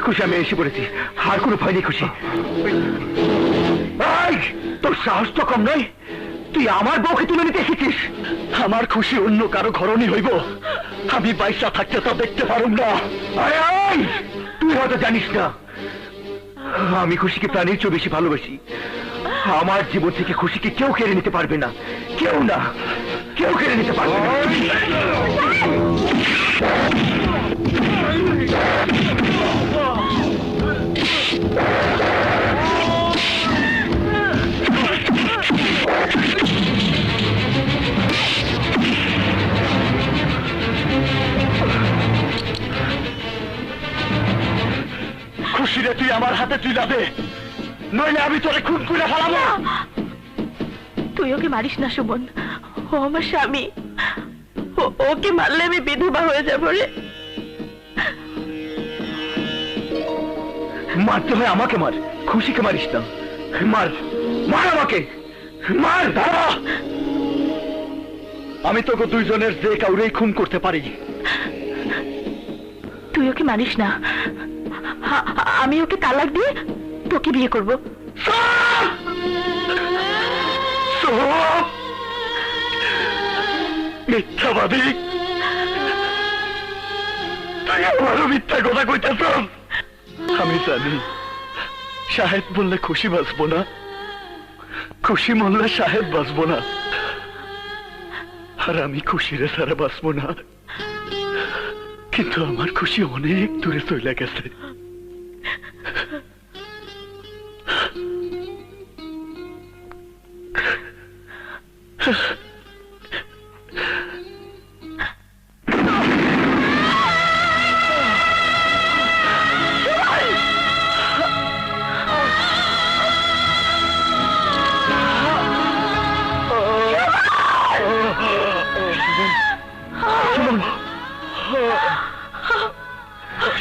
খুশি আমি এসে পড়েছি, আর কোনো ভয় নেই খুশি। তোর সাহস তো কম নয়, তুই আমার বউকে তুলে নিতে এসেছিস। আমার খুশি অন্য কারো ঘরণী হইব, আমি বাইশা থাকতে তা দেখতে পারুম না। তুই হয়তো জানিস না, আমি খুশিকে প্রাণীর চেয়ে বেশি ভালোবাসি। আমার জীবন থেকে খুশিকে কেউ কেড়ে নিতে পারবে না, কেউ না, কেউ কেড়ে নিতে পারবে না। খুশিরে তুই আমার হাতে তুলে দে, নইলে আমি তোরে খুন করে ফেলাবো। তুই ওকে মারিস না সুমন, ও আমার স্বামী, ওকে মারলে আমি বিধবা হয়ে যাবো রে। মারতে হয় আমাকে মার, খুশিকে মারিস না। মার, মার আমাকে, মার। দাঁড়া, আমি তোকে দুইজনের যে কাউরেই খুন করতে পারি। তুই ওকে মারিস না, আমি ওকে তালাক দিয়ে তোকে বিয়ে করব। মিথ্যাবাদী, তুই আমারও মিথ্যা কথা কইতেছ। আমি জানি শাহেদ বললে খুশি বাঁচবো না, খুশি মরলে শাহেদ বাঁচবো না, আর আমি খুশিরে ছাড়া বাঁচবো না। কিন্তু আমার খুশি অনেক দূরে চলে গেছে।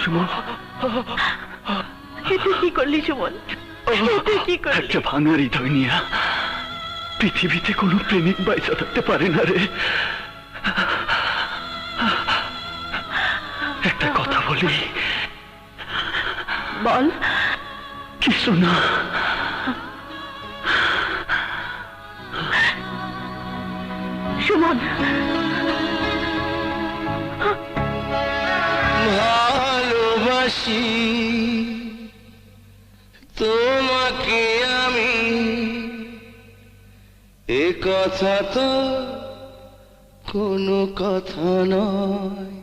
সুমন, তুই কি করলি সুমন? তুই কি করলি? একটা ভাঙা হৃদয় নিয়া পৃথিবীতে কোনো প্রেমিক বাইচা থাকতে পারে না রে। একটা কথা বলি? বল। কিছু না। সুমন, ভালোবাসি তোমাকে আমি, এ কথা তো কোনো কথা নয়।